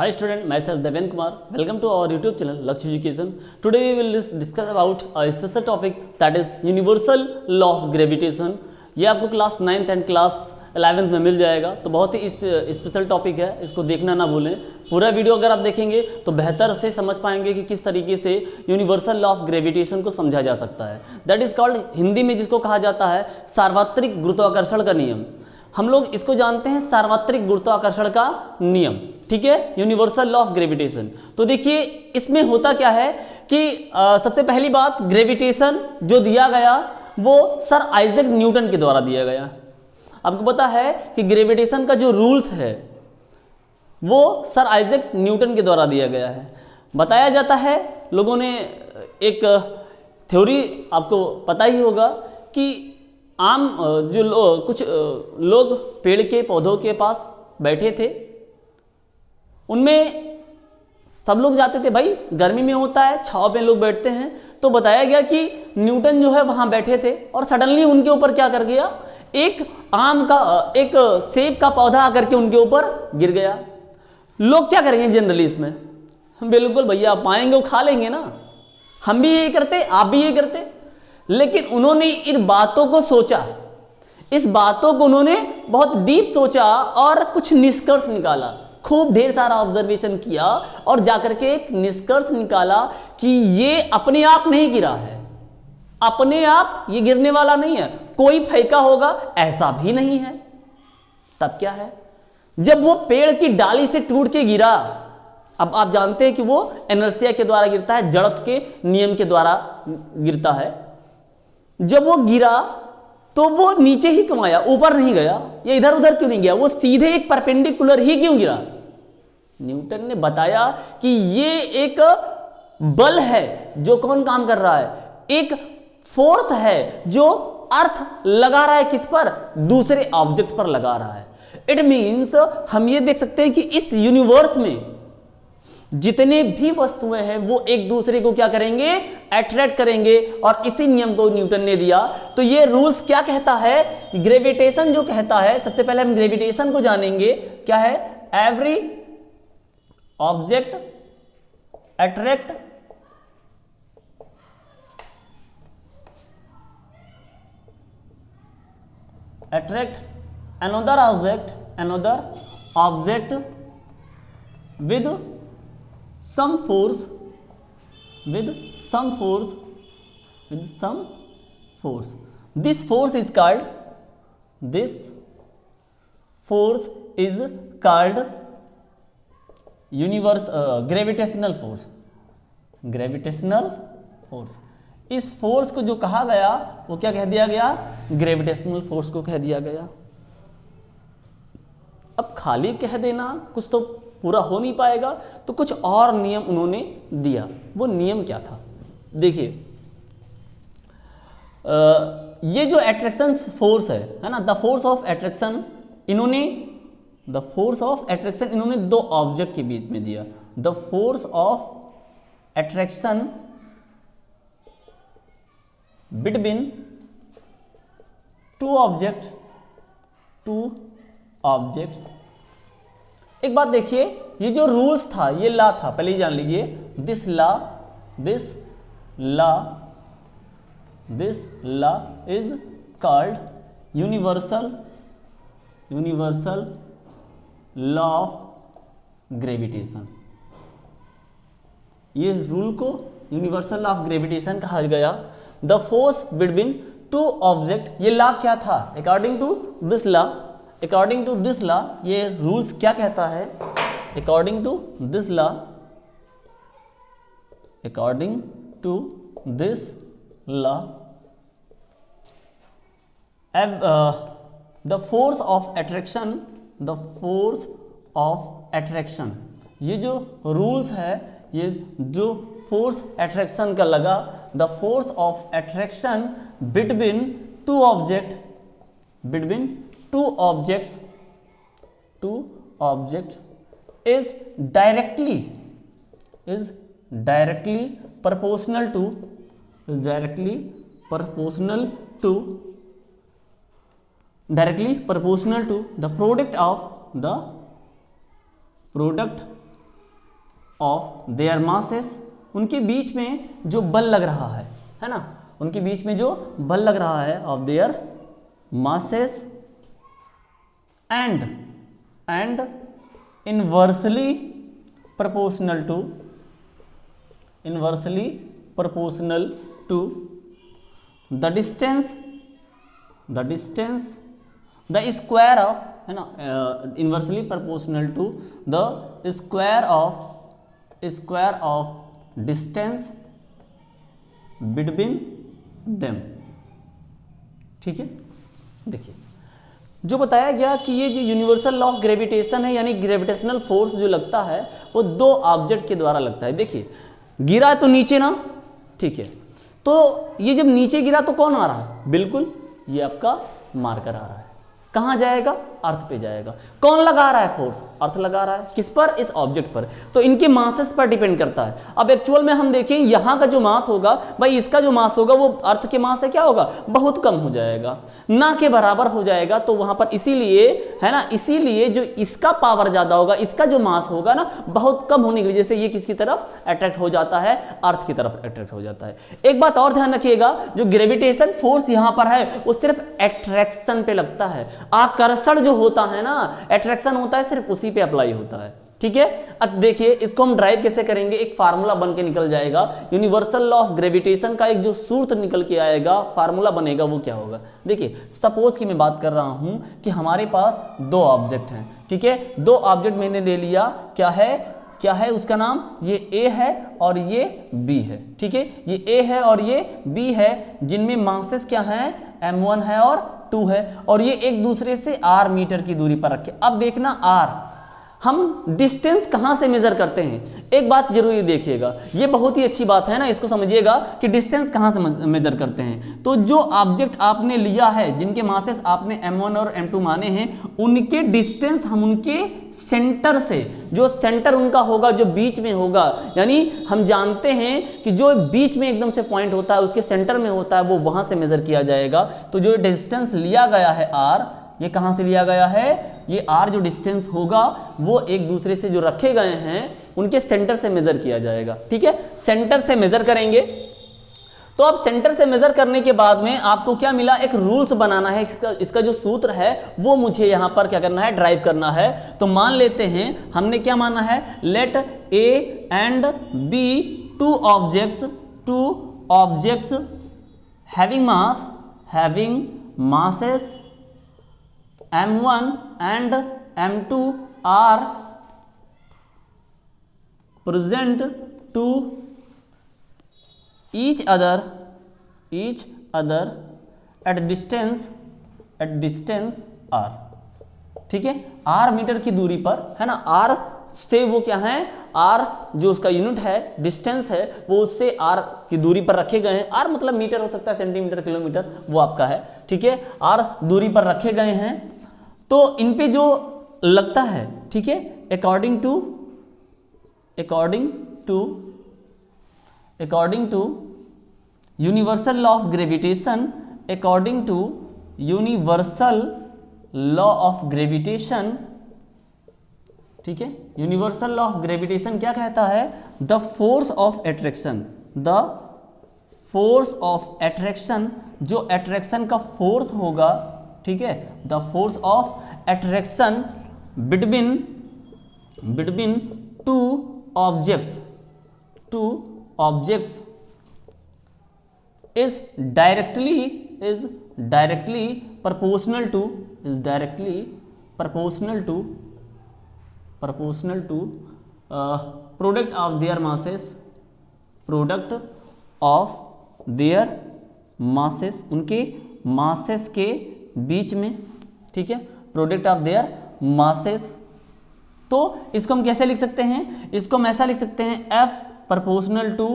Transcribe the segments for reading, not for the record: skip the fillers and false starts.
Hi student, myself Devin Kumar. Welcome to our YouTube channel Lakshya Education. Today we will discuss about a special topic that is universal law of gravitation. ये आपको class 9th and class 11th में मिल जाएगा, तो बहुत ही special topic है, इसको देखना ना भूलें। पूरा वीडियो अगर आप देखेंगे तो बेहतर से समझ पाएंगे कि किस तरीके से यूनिवर्सल लॉ ऑफ ग्रेविटेशन को समझा जा सकता है। दैट इज कॉल्ड, हिंदी में जिसको कहा जाता है सार्वत्रिक गुरुत्वाकर्षण का नियम। हम लोग इसको जानते हैं सार्वत्रिक गुरुत्वाकर्षण का नियम, ठीक है, यूनिवर्सल लॉ ऑफ ग्रेविटेशन। तो देखिए इसमें होता क्या है कि सबसे पहली बात, ग्रेविटेशन जो दिया गया वो सर आइजैक न्यूटन के द्वारा दिया गया। आपको पता है कि ग्रेविटेशन का जो रूल्स है वो सर आइजैक न्यूटन के द्वारा दिया गया है। बताया जाता है, लोगों ने एक थ्योरी आपको पता ही होगा कि आम कुछ लोग पेड़ के पौधों के पास बैठे थे, उनमें सब लोग जाते थे, भाई गर्मी में होता है छांव में लोग बैठते हैं। तो बताया गया कि न्यूटन जो है वहां बैठे थे और सडनली उनके ऊपर क्या कर गया, एक आम का एक सेब का पौधा आकर के उनके ऊपर गिर गया। लोग क्या करेंगे जनरली इसमें, बिल्कुल भैया पाएंगे वो खा लेंगे ना, हम भी यही करते, आप भी यही करते। लेकिन उन्होंने इन बातों को सोचा, इस बातों को उन्होंने बहुत डीप सोचा और कुछ निष्कर्ष निकाला, खूब ढेर सारा ऑब्जर्वेशन किया और जाकर के एक निष्कर्ष निकाला कि ये अपने आप नहीं गिरा है, अपने आप ये गिरने वाला नहीं है, कोई फेंका होगा ऐसा भी नहीं है। तब क्या है, जब वो पेड़ की डाली से टूट के गिरा, अब आप जानते हैं कि वो इनर्शिया के द्वारा गिरता है, जड़त्व के नियम के द्वारा गिरता है। जब वो गिरा तो वो नीचे ही क्यों आया, ऊपर नहीं गया, या इधर उधर क्यों नहीं गया, वो सीधे एक परपेंडिकुलर ही क्यों गिरा। न्यूटन ने बताया कि ये एक बल है जो कौन काम कर रहा है, एक फोर्स है जो अर्थ लगा रहा है किस पर, दूसरे ऑब्जेक्ट पर लगा रहा है। इट मींस हम ये देख सकते हैं कि इस यूनिवर्स में जितने भी वस्तुएं हैं वो एक दूसरे को क्या करेंगे, अट्रैक्ट करेंगे, और इसी नियम को न्यूटन ने दिया। तो ये रूल्स क्या कहता है, ग्रेविटेशन जो कहता है, सबसे पहले हम ग्रेविटेशन को जानेंगे, क्या है, every object attract another object with some force this force is called gravitational force। इस फोर्स को जो कहा गया वो क्या कह दिया गया, ग्रेविटेशनल फोर्स को कह दिया गया। अब खाली कह देना कुछ तो पूरा हो नहीं पाएगा, तो कुछ और नियम उन्होंने दिया। वो नियम क्या था, देखिए ये जो अट्रैक्शन फोर्स है ना, द फोर्स ऑफ अट्रैक्शन इन्होंने दो ऑब्जेक्ट के बीच में दिया। The force of attraction between two objects. एक बात देखिए, ये जो रूल्स था, ये लॉ था, पहले ही जान लीजिए, this law is called universal law of gravitation. ये रूल को यूनिवर्सल लॉ ऑफ ग्रेविटेशन कहा गया। The force between two object, ये लॉ क्या था, अकॉर्डिंग टू दिस लॉ ये रूल्स क्या कहता है, according to this law the force of attraction, ये जो रूल्स है, ये जो फोर्स अट्रैक्शन का लगा, the force of attraction between two objects is directly proportional to the product of their masses, उनके बीच में जो बल लग रहा है ना, उनके बीच में जो बल लग रहा है of their masses and inversely proportional to the distance the square of, है ना, inversely proportional to the square of distance between them। ठीक है, देखिए जो बताया गया कि ये जो यूनिवर्सल लॉ ऑफ ग्रेविटेशन है, यानी ग्रेविटेशनल फोर्स जो लगता है वो दो ऑब्जेक्ट के द्वारा लगता है। देखिए गिरा तो नीचे ना, ठीक है, तो ये जब नीचे गिरा तो कौन आ रहा है, बिल्कुल ये आपका मार्कर आ रहा है। कहां जाएगा, अर्थ पे जाएगा। कौन लगा रहा है फोर्स, अर्थ लगा रहा है। किस पर, इस ऑब्जेक्ट पर। तो इनके मासेस पर डिपेंड करता है। अब एक्चुअल में हम देखें यहां का जो मास होगा भाई, इसका जो मास होगा वो अर्थ के मास से क्या होगा, बहुत कम हो जाएगा, ना के बराबर हो जाएगा। तो वहां पर इसीलिए, है ना, इसीलिए जो इसका पावर ज्यादा होगा, इसका जो मास होगा ना बहुत कम होने की वजह से ये किसकी तरफ अट्रैक्ट हो जाता है, अर्थ की तरफ अट्रैक्ट हो जाता है। एक बात और ध्यान रखिएगा, जो ग्रेविटेशन फोर्स यहां पर है वो सिर्फ अट्रैक्शन पे लगता है। आकर्षण जो होता है ना, अट्रैक्शन होता है, सिर्फ उसी पे अप्लाई होता है। ठीक है, अब देखिए इसको हम ड्राइव कैसे करेंगे, एक फार्मूला बन के निकल जाएगा। यूनिवर्सल लॉ ऑफ ग्रेविटेशन का एक जो सूत्र निकल के आएगा, फार्मूला बनेगा, वो क्या होगा। देखिए सपोज कि मैं बात कर रहा हूं कि हमारे पास दो ऑब्जेक्ट हैं। ठीक है, दो ऑब्जेक्ट मैंने ले लिया, क्या है उसका नाम, ये A है और ये B है। ठीक है, ये A है और ये B है, जिनमें मासेस क्या है, M1 है और 2 है, और ये एक दूसरे से r मीटर की दूरी पर रखे। अब देखना r हम डिस्टेंस कहां से मेजर करते हैं, एक बात जरूर देखिएगा, ये बहुत ही अच्छी बात है ना, इसको समझिएगा कि डिस्टेंस कहां से मेजर करते हैं। तो जो ऑब्जेक्ट आपने लिया है, जिनके मासेस आपने m1 और m2 माने हैं, उनके डिस्टेंस हम उनके सेंटर से, जो सेंटर उनका होगा, जो बीच में होगा, यानी हम जानते हैं कि जो बीच में एकदम से पॉइंट होता है, उसके सेंटर में होता है, वो वहां से मेजर किया जाएगा। तो जो डिस्टेंस लिया गया है r, ये कहां से लिया गया है, ये r जो डिस्टेंस होगा वो एक दूसरे से जो रखे गए हैं उनके सेंटर से मेजर किया जाएगा। ठीक है, सेंटर से मेजर करेंगे। तो अब सेंटर से मेजर करने के बाद में आपको क्या मिला, एक रूल्स बनाना है, इसका जो सूत्र है वो मुझे यहां पर क्या करना है, ड्राइव करना है। तो मान लेते हैं हमने क्या माना है, let A and B two objects having masses M1 and M2 are present to each other at distance r। ठीक है, r मीटर की दूरी पर, है ना, r से वो क्या है, r जो उसका यूनिट है, डिस्टेंस है, वो उससे r की दूरी पर रखे गए हैं। r मतलब मीटर हो सकता है, सेंटीमीटर, किलोमीटर, वो आपका है। ठीक है, r दूरी पर रखे गए हैं। तो इन पे जो लगता है, ठीक है, according to universal law of gravitation, according to universal law of gravitation, ठीक है, यूनिवर्सल लॉ ऑफ ग्रेविटेशन क्या कहता है, द फोर्स ऑफ अट्रैक्शन, जो अट्रैक्शन का फोर्स होगा, ठीक है, the force of attraction between two objects is directly proportional to product of their masses, उनके masses के बीच में। ठीक है, प्रोडक्ट ऑफ देयर masses। तो इसको हम कैसे लिख सकते हैं, इसको हम ऐसा लिख सकते हैं, F proportional to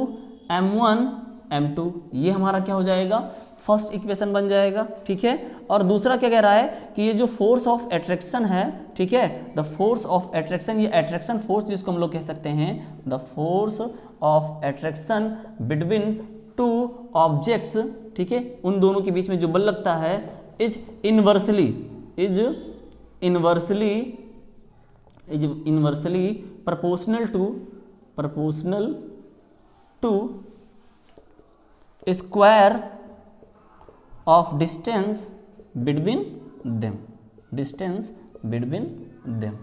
M1 M2, ये हमारा क्या हो जाएगा, फर्स्ट इक्वेशन बन जाएगा। ठीक है, और दूसरा क्या कह रहा है कि ये जो फोर्स ऑफ अट्रैक्शन है, ठीक है, द फोर्स ऑफ अट्रैक्शन, ये अट्रैक्शन फोर्स जिसको हम लोग कह सकते हैं, the force of attraction between two objects, ठीक है, उन दोनों के बीच में जो बल लगता है, is inversely proportional proportional to square of distance between them, distance between them,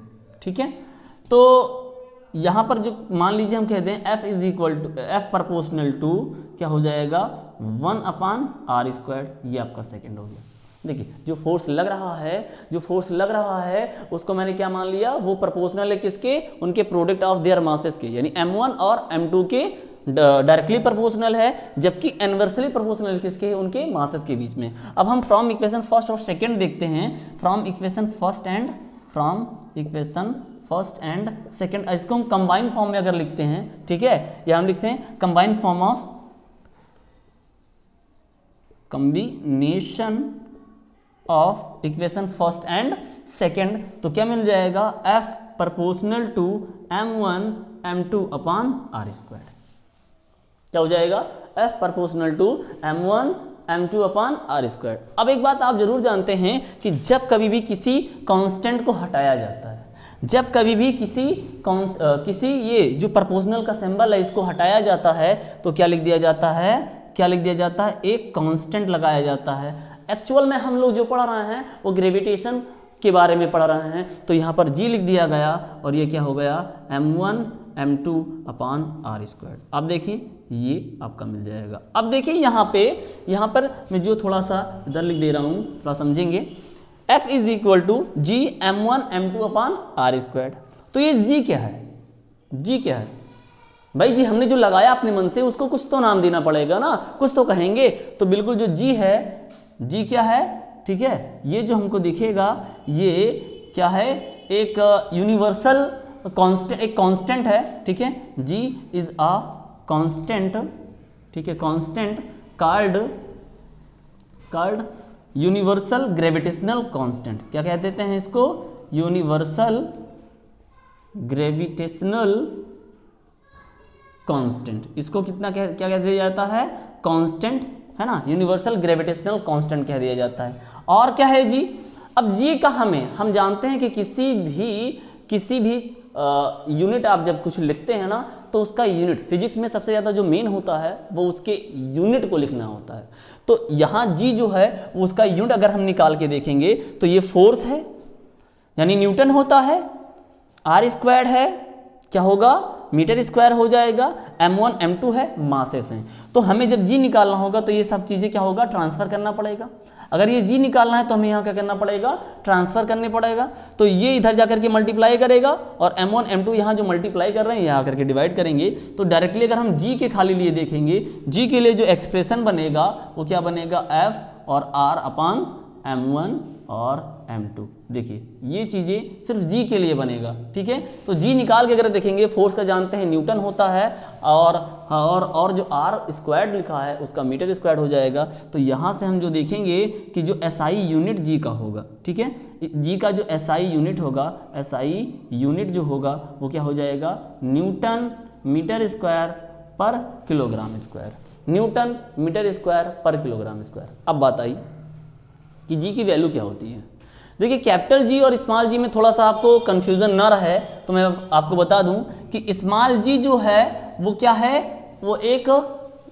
ठीक है। तो यहां पर जो मान लीजिए हम कहते हैं F is equal to F proportional to क्या हो जाएगा 1/r², ये आपका सेकंड हो गया। देखिए जो फोर्स लग रहा है उसको मैंने क्या मान लिया, वो प्रोपोर्शनल है किसके, उनके प्रोडक्ट ऑफ देयर मासेस के, यानी m1 और m2 के डायरेक्टली प्रोपोर्शनल है, जबकि इनवर्सली प्रोपोर्शनल किसके, उनके मासेस के बीच में। अब हम फ्रॉम इक्वेशन फर्स्ट और सेकंड देखते हैं, from equation first and second, इसको हम कंबाइंड फॉर्म में अगर लिखते हैं, ठीक है, या हम लिखते हैं combined form of combination of equation first and second, तो क्या मिल जाएगा, F proportional to m1 m2 upon r²। क्या हो जाएगा, F proportional to m1 m2 upon r²। अब एक बात आप जरूर जानते हैं कि जब कभी भी किसी कांस्टेंट को हटाया जाता है, जब कभी भी किसी ये जो प्रोपोर्शनल का सिंबल है इसको हटाया जाता है, तो क्या लिख दिया जाता है, एक कांस्टेंट लगाया जाता है। एक्चुअल में हम लोग जो पढ़ रहे हैं वो ग्रेविटेशन के बारे में पढ़ रहे हैं, तो यहाँ पर g लिख दिया गया और ये क्या हो गया m1 m2 अपॉन r²। अब देखिए ये आपका मिल जाएगा। अब देखिए यहाँ पर मैं जो थोड़ा सा इधर लिख दे रहा हूँ, थोड़ा समझेंगे। F is equal to g m1 m2 upon r²। तो ये g क्या है भाई, जी हमने जो लगाया अपने मन से उसको कुछ तो नाम देना पड़ेगा ना, कुछ तो कहेंगे। तो बिल्कुल जो g है, g क्या है, ठीक है, ये जो हमको दिखेगा ये क्या है, एक यूनिवर्सल कांस्टेंट, एक कांस्टेंट है, ठीक है, g इज अ कांस्टेंट, ठीक है, constant called universal gravitational constant. क्या कह देते हैं इसको, यूनिवर्सल ग्रेविटेशनल कांस्टेंट। इसको क्या कह दिया जाता है, कांस्टेंट, है ना, यूनिवर्सल ग्रेविटेशनल कांस्टेंट कह दिया जाता है। और क्या है जी, अब जी का हम जानते हैं कि किसी भी यूनिट आप जब कुछ लिखते हैं ना, तो उसका यूनिट फिजिक्स में सबसे ज़्यादा जो मेन होता है वो उसके यूनिट को लिखना होता है। तो यहाँ जी जो है उसका यूनिट अगर हम निकाल के देखेंगे तो ये फोर्स है, यानी न्यूटन होता है, r² है, क्या होगा, मीटर स्क्वायर हो जाएगा, m1 m2 है, मासेस हैं। तो हमें जब g निकालना होगा तो ये सब चीज़ें क्या होगा, ट्रांसफर करना पड़ेगा। अगर ये g निकालना है तो हमें यहाँ क्या करना पड़ेगा, ट्रांसफर करने पड़ेगा। तो ये इधर जाकर के मल्टीप्लाई करेगा और m1 m2 यहाँ जो मल्टीप्लाई कर रहे हैं यहाँ आकर के डिवाइड करेंगे। तो डायरेक्टली अगर हम g के खाली लिए देखेंगे, g के लिए जो एक्सप्रेशन बनेगा वो क्या बनेगा, f और r अपॉन m1 और m2। देखिए ये चीज़ें सिर्फ g के लिए बनेगा, ठीक है। तो g निकाल के अगर देखेंगे, फोर्स का जानते हैं न्यूटन होता है, और जो r² लिखा है उसका मीटर स्क्वायर हो जाएगा। तो यहाँ से हम जो देखेंगे कि जो SI यूनिट g का होगा, ठीक है, g का जो SI यूनिट होगा, SI यूनिट जो होगा वो क्या हो जाएगा, newton metre square per kilogram square, newton metre square per kilogram square. अब बात आई कि g की वैल्यू क्या होती है। देखिए कैपिटल G और स्मॉल g में थोड़ा सा आपको कन्फ्यूज़न ना रहे तो मैं आपको बता दूं कि स्मॉल g जो है वो क्या है, वो एक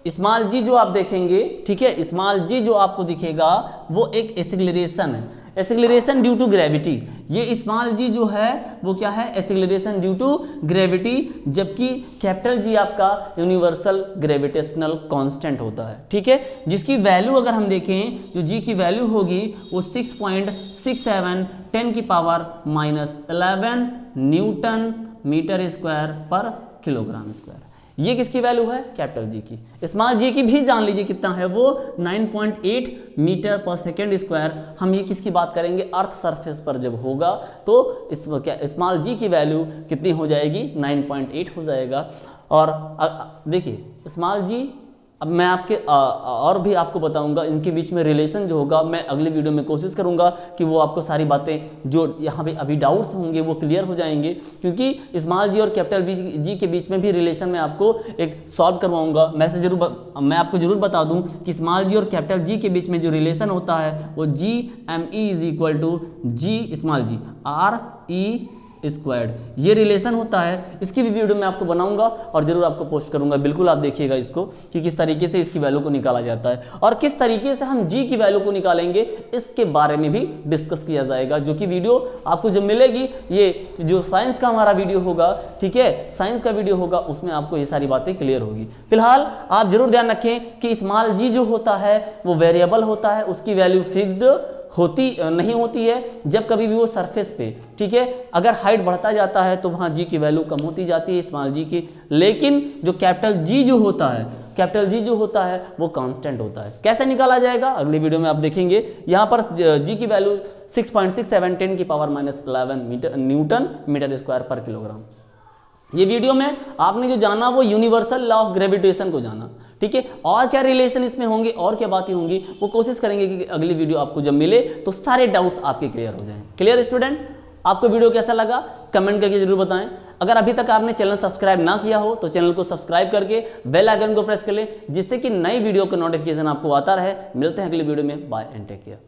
स्मॉल g जो आप देखेंगे, ठीक है, स्मॉल g जो आपको दिखेगा वो एक एक्सीलरेशन है, एक्सीलरेशन ड्यू टू ग्रेविटी। ये स्मॉल g जो है वो क्या है, एक्सीलरेशन ड्यू टू ग्रेविटी, जबकि कैपिटल G आपका यूनिवर्सल ग्रेविटेशनल कांस्टेंट होता है, ठीक है, जिसकी वैल्यू अगर हम देखें, जो g की वैल्यू होगी वो 6.67 10⁻⁻11 Newton metre square per kilogram square. ये किसकी वैल्यू है, कैपिटल G की। स्मॉल g की भी जान लीजिए कितना है, वो 9.8 मीटर पर सेकेंड स्क्वायर। हम ये किसकी बात करेंगे, अर्थ सरफेस पर जब होगा तो स्मॉल g की वैल्यू कितनी हो जाएगी, 9.8 हो जाएगा। और देखिए स्मॉल g, अब मैं आपके और भी आपको बताऊंगा इनके बीच में रिलेशन जो होगा, मैं अगले वीडियो में कोशिश करूंगा कि वो आपको सारी बातें जो यहाँ पे अभी डाउट्स होंगे वो क्लियर हो जाएंगे, क्योंकि स्मॉल जी और कैपिटल जी के बीच में भी रिलेशन मैं आपको एक सॉल्व करवाऊंगा। मैं आपको जरूर बता दूं कि स्मॉल जी और कैपिटल जी के बीच में जो रिलेशन होता है वो GME is equal to G small G RE squared, ये रिलेशन होता है। इसकी भी वीडियो मैं आपको बनाऊंगा और जरूर आपको पोस्ट करूंगा, बिल्कुल आप देखिएगा इसको कि किस तरीके से इसकी वैल्यू को निकाला जाता है और किस तरीके से हम जी की वैल्यू को निकालेंगे, इसके बारे में भी डिस्कस किया जाएगा। जो कि वीडियो आपको जब मिलेगी, ये जो साइंस का हमारा वीडियो होगा, ठीक है, साइंस का वीडियो होगा, उसमें आपको ये सारी बातें क्लियर होगी। फिलहाल आप जरूर ध्यान रखें कि स्मॉल जी जो होता है वो वेरिएबल होता है, उसकी वैल्यू फिक्स्ड होती नहीं होती है। जब कभी भी वो सरफेस पे, ठीक है, अगर हाइट बढ़ता जाता है तो वहां जी की वैल्यू कम होती जाती है स्मॉल जी की, लेकिन जो कैपिटल जी जो होता है, कैपिटल जी जो होता है वो कांस्टेंट होता है। कैसे निकाला जाएगा अगली वीडियो में आप देखेंगे। यहाँ पर जी की वैल्यू 6.67 10 की power -11 Newton metre square per kilogram. ये वीडियो में आपने जो जाना वो यूनिवर्सल लॉ ऑफ ग्रेविटेशन को जाना, ठीक है, और क्या रिलेशन इसमें होंगे और क्या बातें होंगी वो कोशिश करेंगे कि अगली वीडियो आपको जब मिले तो सारे डाउट्स आपके क्लियर हो जाएं। क्लियर स्टूडेंट, आपको वीडियो कैसा लगा कमेंट करके जरूर बताएं। अगर अभी तक आपने चैनल सब्सक्राइब ना किया हो तो चैनल को सब्सक्राइब करके बेल आइकन को प्रेस कर लें, जिससे कि नई वीडियो का नोटिफिकेशन आपको आता रहे। मिलते हैं अगली वीडियो में, बाय एंड टेक केयर।